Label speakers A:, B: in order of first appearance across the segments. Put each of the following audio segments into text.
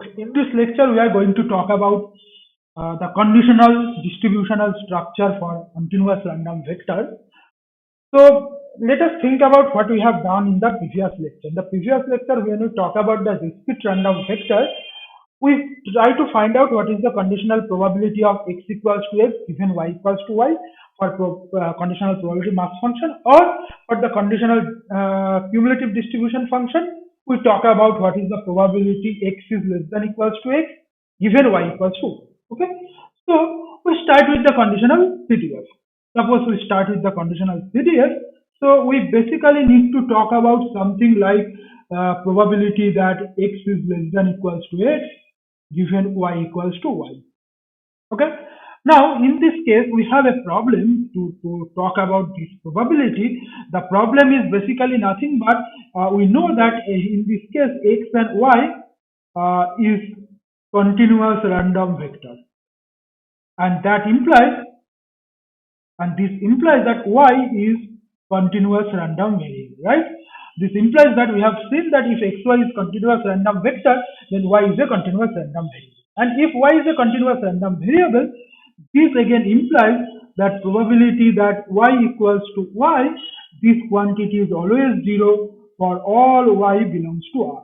A: Okay, in this lecture we are going to talk about the conditional distributional structure for continuous random vector. So let us think about what we have done in the previous lecture. In the previous lecture, when we talk about the discrete random vector, we try to find out what is the conditional probability of x equals to x given y equals to y for conditional probability mass function, or for the conditional cumulative distribution function, we talk about what is the probability x is less than equals to x given y equals to y. Okay, so we start with the conditional Pdf. Suppose we start with the conditional Pdf. So we basically need to talk about something like probability that x is less than equals to x given y equals to y. Okay. Now, in this case, we have a problem to talk about this probability. The problem is basically nothing but we know that in this case, x and y is continuous random vector. And that implies, this implies that y is continuous random variable, right? This implies that we have seen that if xy is continuous random vector, then y is a continuous random variable. And if y is a continuous random variable, this again implies that probability that y equals to y, this quantity is always 0 for all y belongs to R.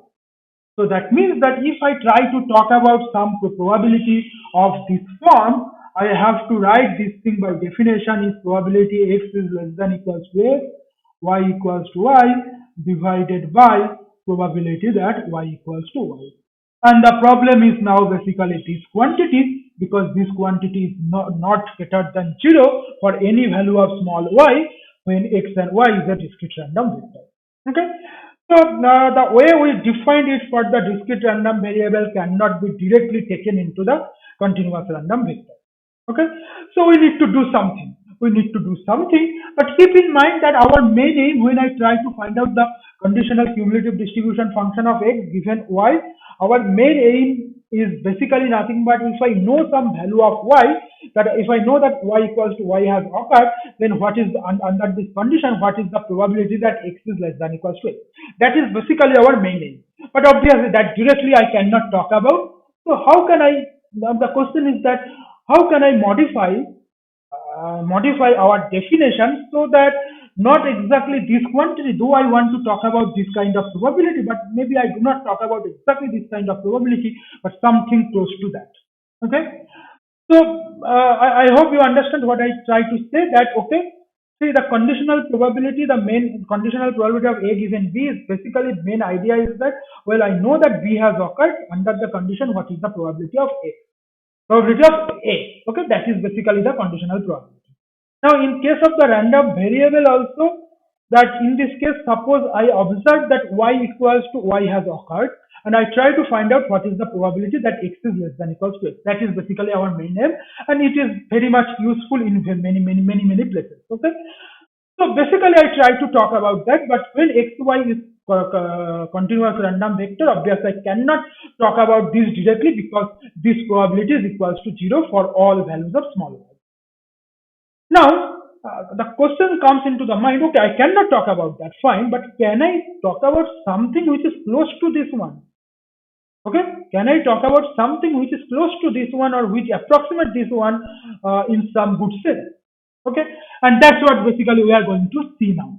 A: So that means that if I try to talk about some probability of this form, I have to write this thing by definition is probability x is less than equals to x, y equals to y, divided by probability that y equals to y. And the problem is now basically this quantity, because this quantity is not greater than 0 for any value of small y when x and y is a discrete random vector. Okay. So the way we defined it for the discrete random variable cannot be directly taken into the continuous random vector. Okay. So we need to do something. But keep in mind that our main aim when I try to find out the conditional cumulative distribution function of x given y, our main aim is basically nothing but if I know some value of y, that if I know that y equals to y has occurred, then what is under this condition, what is the probability that x is less than equals to x? That is basically our main aim. But obviously that directly I cannot talk about. So how can I? The question is that how can I modify our definition so that not exactly this quantity, though I want to talk about this kind of probability, but maybe I do not talk about exactly this kind of probability, but something close to that. Okay. So I hope you understand what I try to say, that okay, see the conditional probability, the main conditional probability of A given B is basically main idea is that, well, I know that B has occurred under the condition, what is the probability of A? Probability of A. Okay, that is basically the conditional probability. Now, in case of the random variable also, that in this case, suppose I observe that y equals to y has occurred, and I try to find out what is the probability that x is less than equals to x. That is basically our main aim, and it is very much useful in many places. Okay. So basically, I try to talk about that, but when xy is continuous random vector, obviously I cannot talk about this directly because this probability is equals to 0 for all values of small y. Now, the question comes into the mind, okay, I cannot talk about that, fine, but can I talk about something which is close to this one? Okay, can I talk about something which is close to this one or which approximates this one in some good sense? Okay, and that's what basically we are going to see now.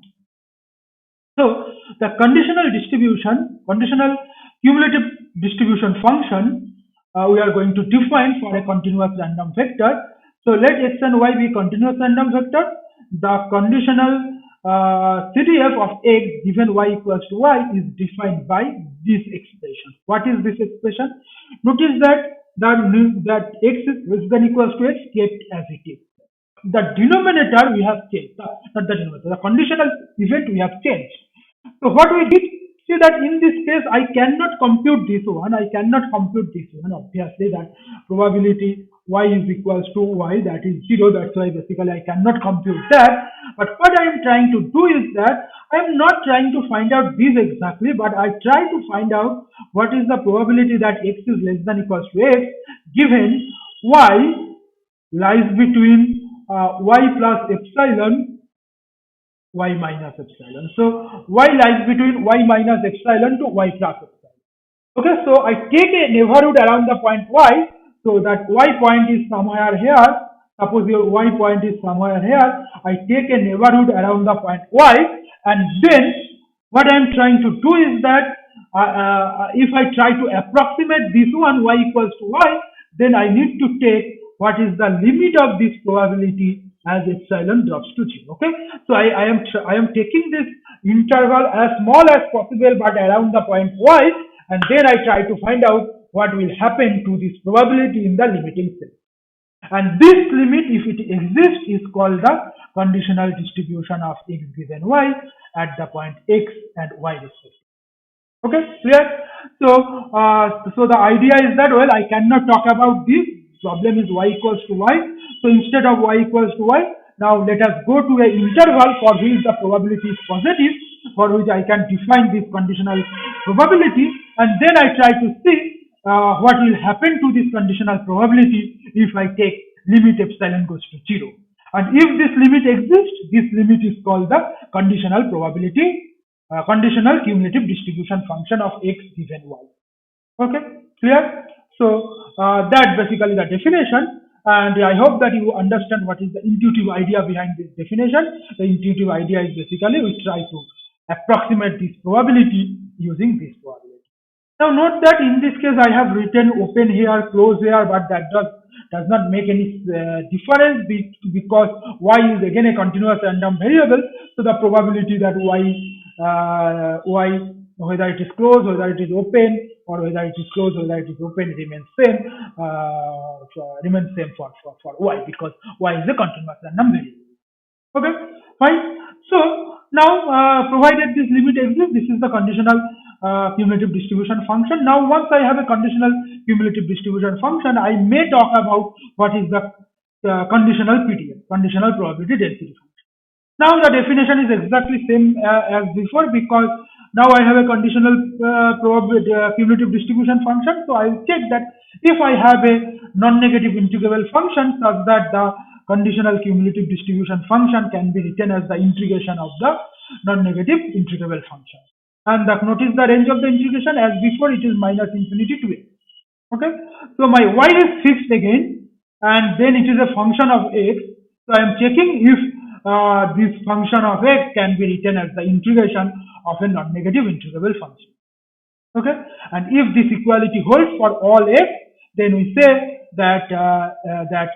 A: So, the conditional cumulative distribution function we are going to define for a continuous random vector. So let x and y be continuous random vector. The conditional CDF of x given y equals to y is defined by this expression. What is this expression? Notice that x is less than equals to x kept as it is. The denominator we have changed, not the denominator. The conditional event we have changed. So what we did, see that in this case I cannot compute this one. Obviously that probability y is equals to y, that is 0. That's why basically I cannot compute that. But what I am trying to do is that I am not trying to find out this exactly, but I try to find out what is the probability that x is less than equals to x given y lies between y plus epsilon, y minus epsilon. So y lies between y minus epsilon to y plus epsilon. Okay, so I take a neighborhood around the point y, so that y point is somewhere here. Suppose your y point is somewhere here. I take a neighborhood around the point y, and then what I am trying to do is that if I try to approximate this one y equals to y, then I need to take what is the limit of this probability as epsilon drops to 0. Okay, so I am taking this interval as small as possible but around the point y, and then I try to find out what will happen to this probability in the limiting cell. And this limit, if it exists, is called the conditional distribution of x given y at the point x and y respectively. Okay, clear? So the idea is that, well, I cannot talk about this. Problem is y equals to y. So instead of y equals to y, now let us go to an interval for which the probability is positive, for which I can define this conditional probability, and then I try to see what will happen to this conditional probability if I take limit epsilon goes to 0. And if this limit exists, this limit is called the conditional probability, conditional cumulative distribution function of x given y. Okay, clear? So that's basically the definition, and I hope that you understand what is the intuitive idea behind this definition. The intuitive idea is basically we try to approximate this probability using this probability. Now note that in this case I have written open here, close here, but that does not make any difference because y is again a continuous random variable. So the probability that y whether it is closed, whether it is open, or whether it is closed, whether it is open, remains same. Remains same for y, because y is a continuous random variable. Okay, fine. So now, provided this limit exists, this is the conditional cumulative distribution function. Now, once I have a conditional cumulative distribution function, I may talk about what is the conditional Pdf, conditional probability density function. Now the definition is exactly same as before, because now I have a conditional cumulative distribution function. So I will check that if I have a non-negative integrable function such that the conditional cumulative distribution function can be written as the integration of the non-negative integrable function. And notice the range of the integration as before, it is minus infinity to a. Okay, so my y is fixed again, and then it is a function of x. So I am checking if this function of x can be written as the integration of a non-negative integrable function. Okay, and if this equality holds for all x, then we say that that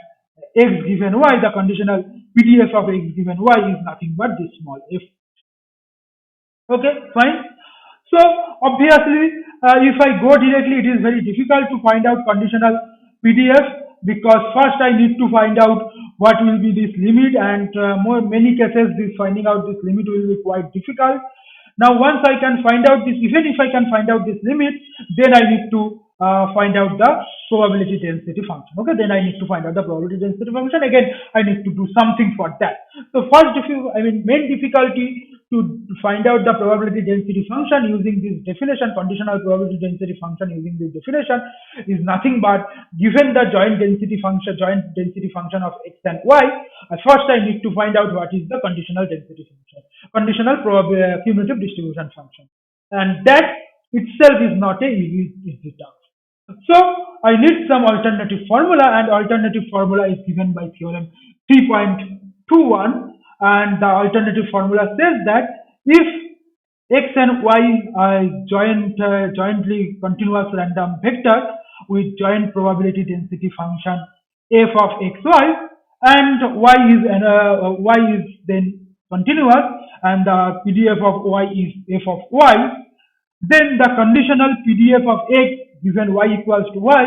A: x given y, the conditional Pdf of x given y is nothing but this small f. Okay, fine. So obviously, if I go directly, it is very difficult to find out conditional Pdf, because first I need to find out what will be this limit, and many cases this finding out this limit will be quite difficult. Now once I can find out this, even if I can find out this limit, then I need to find out the probability density function. Okay, then I need to find out the probability density function. Again, I need to do something for that. So first, main difficulty to find out the probability density function using this definition, conditional probability density function using this definition, is nothing but given the joint density function of x and y, first I need to find out what is the conditional density function, conditional cumulative distribution function, and that itself is not a easy task. So I need some alternative formula, and alternative formula is given by theorem 3.21, and the alternative formula says that if x and y are jointly continuous random vector with joint probability density function f of xy, and y is then continuous, and the Pdf of y is f of y, then the conditional Pdf of x given y equals to y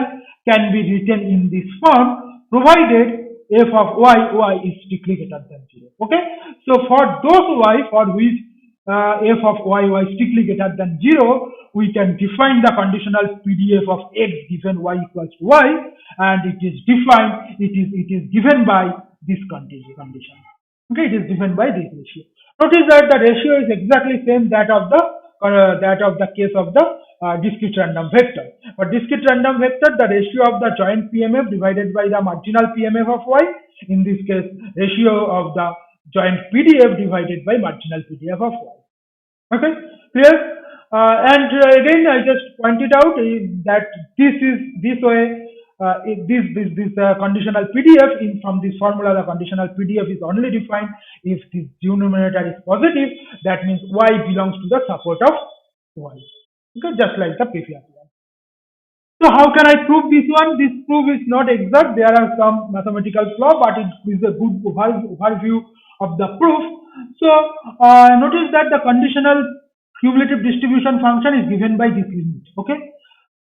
A: can be written in this form, provided f of y is strictly greater than 0. Okay, so for those y for which f of y is strictly greater than 0, we can define the conditional Pdf of x given y equals to y, and it is defined, it is given by this condition. Okay, it is given by this ratio. Notice that the ratio is exactly same that of the case of the discrete random vector. For discrete random vector, the ratio of the joint PMF divided by the marginal PMF of y, in this case ratio of the joint PDF divided by marginal PDF of y. Okay, clear? Again, I just pointed out that this way, this conditional PDF from this formula, the conditional PDF is only defined if this denominator is positive. That means y belongs to the support of y. Okay, just like the previous one. So how can I prove this one? This proof is not exact. There are some mathematical flaw, but it is a good overview of the proof. So notice that the conditional cumulative distribution function is given by this limit. Okay.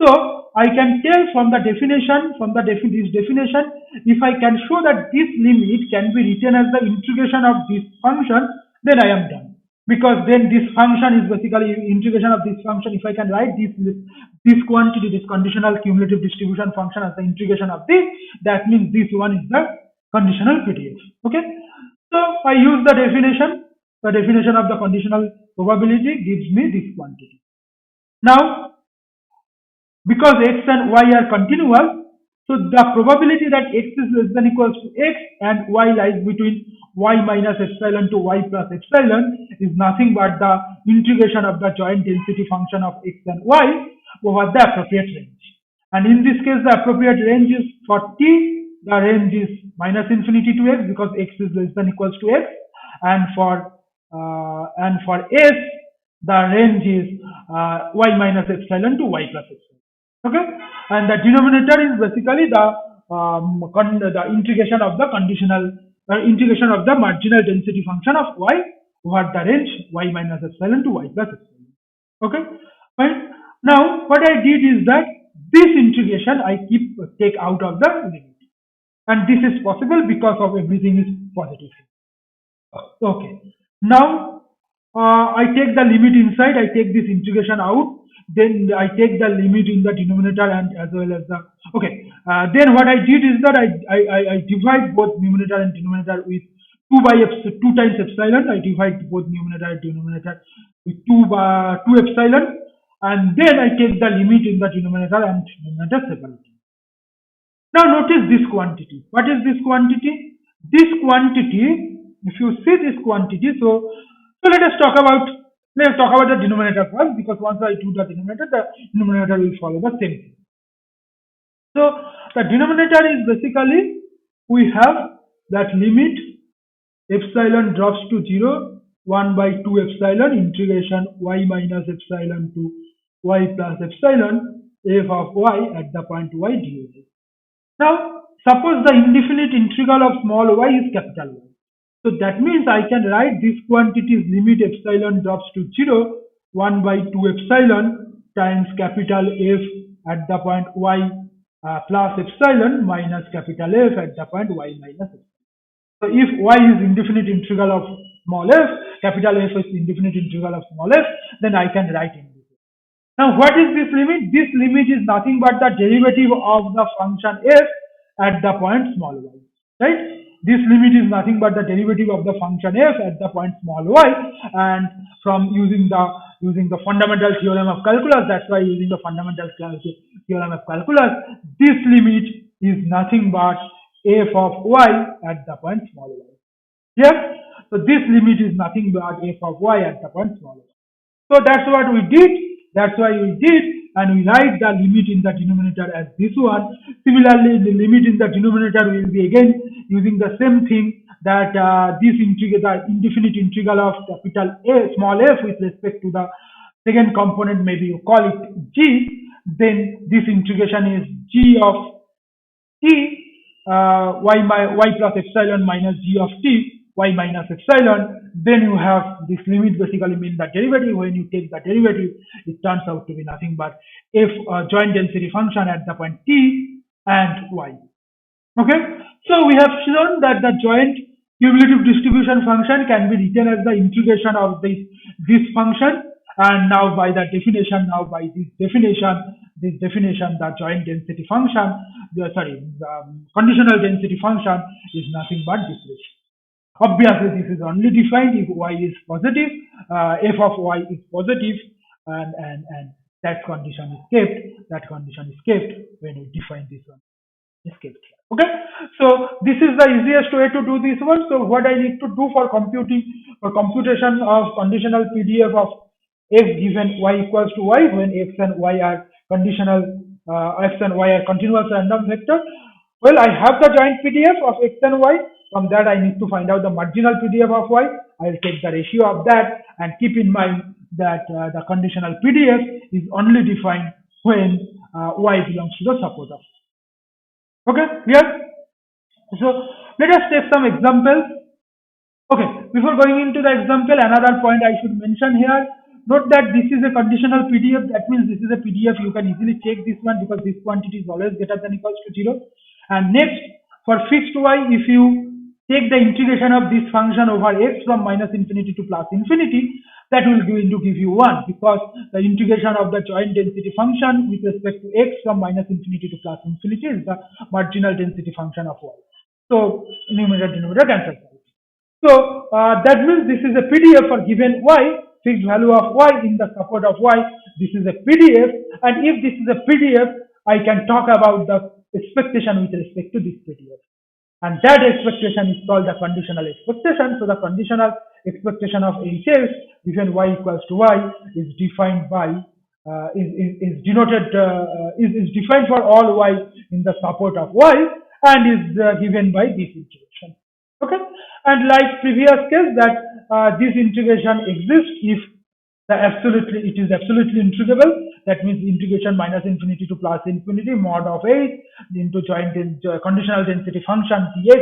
A: So I can tell from the definition, this definition, if I can show that this limit can be written as the integration of this function, then I am done. Because then this function is basically integration of this function. If I can write this quantity, this conditional cumulative distribution function as the integration of this, that means this one is the conditional PDF. Okay. So I use the definition. The definition of the conditional probability gives me this quantity. Now, because x and y are continuous, so the probability that x is less than equals to x and y lies between y minus epsilon to y plus epsilon is nothing but the integration of the joint density function of x and y over the appropriate range. And in this case, the appropriate range is for t, the range is minus infinity to x because x is less than equals to x, and for s, the range is y minus epsilon to y plus epsilon. Okay, and the denominator is basically the integration of the integration of the marginal density function of y over the range y minus epsilon to y plus epsilon. Okay, fine. Now what I did is that this integration I take out of the limit, and this is possible because of everything is positive. Okay, now I take the limit inside, I take this integration out, then I take the limit in the denominator and as well as the, okay, then what I did is that I divide both numerator and denominator with 2 times epsilon. I divide both numerator and denominator with 2 epsilon, and then I take the limit in the denominator and denominator separately. Now notice this quantity. What is this quantity? This quantity, if you see this quantity, so let us talk about the denominator first, because once I do the denominator will follow the same thing. So the denominator is basically, we have that limit epsilon drops to 0, 1 by 2 epsilon integration y minus epsilon to y plus epsilon f of y at the point y dx. Now suppose the indefinite integral of small y is capital Y. So that means I can write this quantity's limit epsilon drops to 0, 1 by 2 epsilon times capital F at the point y plus epsilon minus capital F at the point y minus epsilon. So if y is indefinite integral of small f, capital F is indefinite integral of small f, then I can write in this. Now what is this limit? This limit is nothing but the derivative of the function f at the point small y, right? This limit is nothing but the derivative of the function f at the point small y, and from using the fundamental theorem of calculus, that's why using the fundamental theorem of calculus, this limit is nothing but f of y at the point small y. Yes, so this limit is nothing but f of y at the point small y. So that's what we did. That's why we did, and we write the limit in the denominator as this one. Similarly, the limit in the denominator will be again using the same thing, that this integral, the indefinite integral of capital A, small f with respect to the second component, maybe you call it g, then this integration is g of t y plus epsilon minus g of t y minus epsilon. Then you have this limit basically mean the derivative. When you take the derivative, it turns out to be nothing but f joint density function at the point t and y. Okay, so we have shown that the joint cumulative distribution function can be written as the integration of this function, and now by the definition, the joint density function, the conditional density function is nothing but this ratio. Obviously, this is only defined if y is positive, f of y is positive, and that condition is kept. That condition is kept when we define this one. Is kept here. Okay, so this is the easiest way to do this one. So what I need to do for computation of conditional PDF of x given y equals to y when x and y are conditional, x and y are continuous random vector. Well, I have the joint PDF of x and y. From that, I need to find out the marginal PDF of y. I'll take the ratio of that and keep in mind that the conditional PDF is only defined when y belongs to the support of. Okay, clear? So let us take some examples. Okay, before going into the example, another point I should mention here. Note that this is a conditional PDF. That means this is a PDF. You can easily check this one because this quantity is always greater than equals to 0. And next, for fixed y, if you take the integration of this function over x from minus infinity to plus infinity, that will going to give you 1 because the integration of the joint density function with respect to x from minus infinity to plus infinity is the marginal density function of y. So numerator denominator cancels. So that means this is a PDF for given y, fixed value of y in the support of y. This is a PDF, and if this is a PDF, I can talk about the expectation with respect to this PDF. And that expectation is called the conditional expectation. So the conditional expectation of HS given y equals to y is defined by is defined for all y in the support of y and is given by this integration. Okay, and like previous case that this integration exists if it is absolutely integrable. That means integration minus infinity to plus infinity mod of 8 into conditional density function dx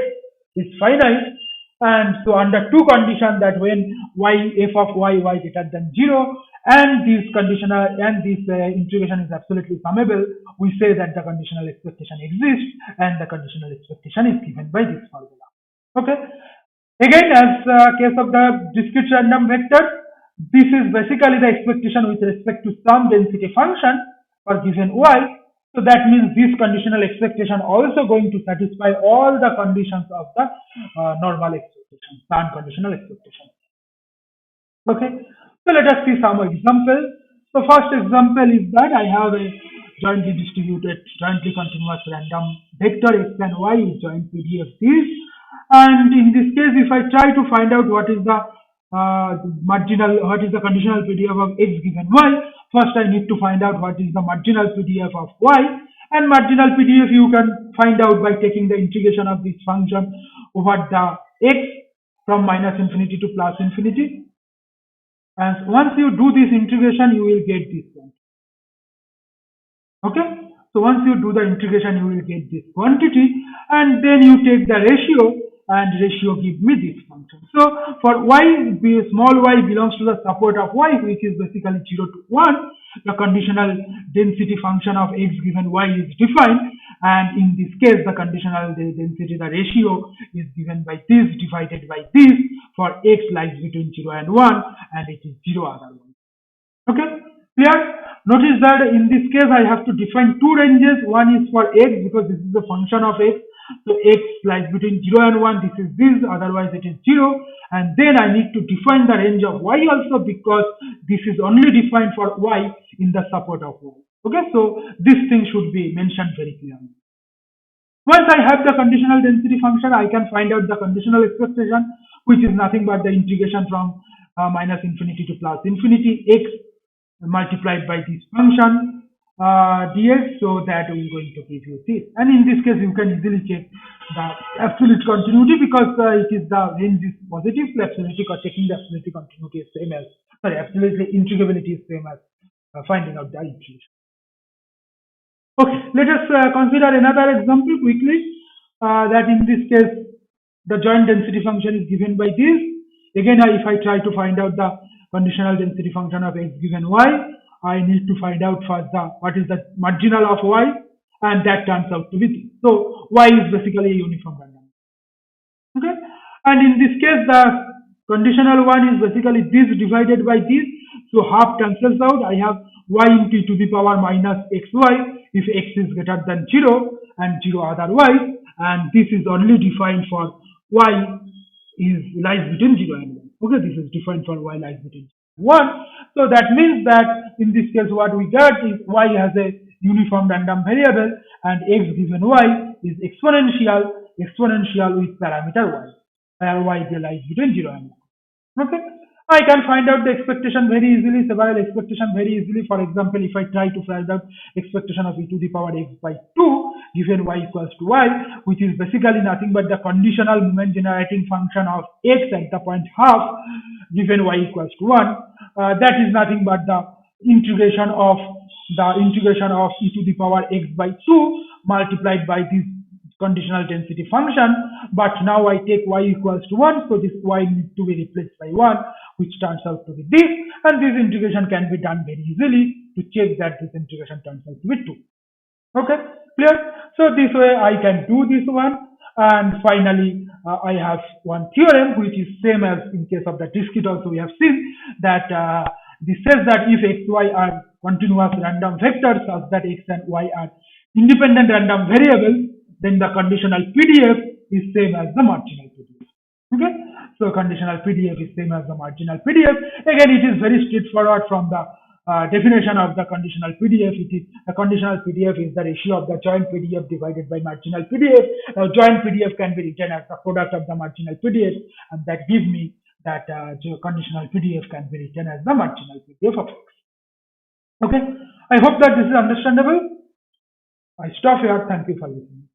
A: is finite. And so under two conditions, that when f of y greater than 0 and this integration is absolutely summable, we say that the conditional expectation exists and the conditional expectation is given by this formula. Okay. Again, as case of the discrete random vector, this is basically the expectation with respect to some density function for given y. So that means this conditional expectation also going to satisfy all the conditions of the normal expectation, non-conditional expectation. Okay. So let us see some examples. So first example is that I have a jointly distributed, jointly continuous random vector x and y with joint PDF this. And in this case, if I try to find out what is the conditional PDF of x given y, first I need to find out what is the marginal PDF of y. And marginal PDF you can find out by taking the integration of this function over the x from minus infinity to plus infinity. And once you do this integration, you will get this one. Okay. So once you do the integration, you will get this quantity, and then you take the ratio, and ratio give me this function. So for y, small y belongs to the support of y, which is basically 0 to 1. The conditional density function of x given y is defined, and in this case, the conditional density, the ratio is given by this divided by this for x lies between 0 and 1, and it is 0 otherwise. Okay, clear? Notice that in this case, I have to define two ranges. One is for x because this is the function of x. So x lies between 0 and 1, this is this, otherwise it is 0. And then I need to define the range of y also because this is only defined for y in the support of y. Okay, so this thing should be mentioned very clearly. Once I have the conditional density function, I can find out the conditional expectation, which is nothing but the integration from minus infinity to plus infinity x multiplied by this function dx, so that we are going to give you this. And in this case, you can easily check the absolute continuity because it is the range is positive, so checking the absolute continuity is same as, absolutely integrability is same as finding out the integration. Okay, let us consider another example quickly. That in this case, the joint density function is given by this. Again, if I try to find out the conditional density function of x given y, I need to find out first what is the marginal of y, and that turns out to be this. So y is basically a uniform random. Okay, and in this case, the conditional one is basically this divided by this. So half cancels out. I have y into e to the power minus xy if x is greater than 0 and 0 otherwise, and this is only defined for y lies between 0 and 1. Okay, this is defined for y lies between 1. So that means that in this case, what we got is y has a uniform random variable and x given y is exponential with parameter y, where y lies between 0 and 1. Okay, I can find out the expectation very easily, several expectation very easily. For example, if I try to find out expectation of e to the power x by 2 given y equals to y, which is basically nothing but the conditional moment generating function of x at the point half given y equals to 1. That is nothing but the integration of e to the power x by 2 multiplied by this conditional density function, but now I take y equals to 1, so this y needs to be replaced by 1, which turns out to be this, and this integration can be done very easily to check that this integration turns out to be 2. Okay, clear? So this way I can do this one, and finally I have one theorem which is same as in case of the discrete. Also we have seen that this says that if x, y are continuous random vectors such that x and y are independent random variables, then the conditional PDF is same as the marginal PDF. Okay, so conditional PDF is same as the marginal PDF. Again, it is very straightforward from the definition of the conditional PDF. It is the conditional PDF is the ratio of the joint PDF divided by marginal PDF. Now, joint PDF can be written as the product of the marginal PDF, and that gives me that conditional PDF can be written as the marginal PDF of X. Okay, I hope that this is understandable. I stop here. Thank you for listening.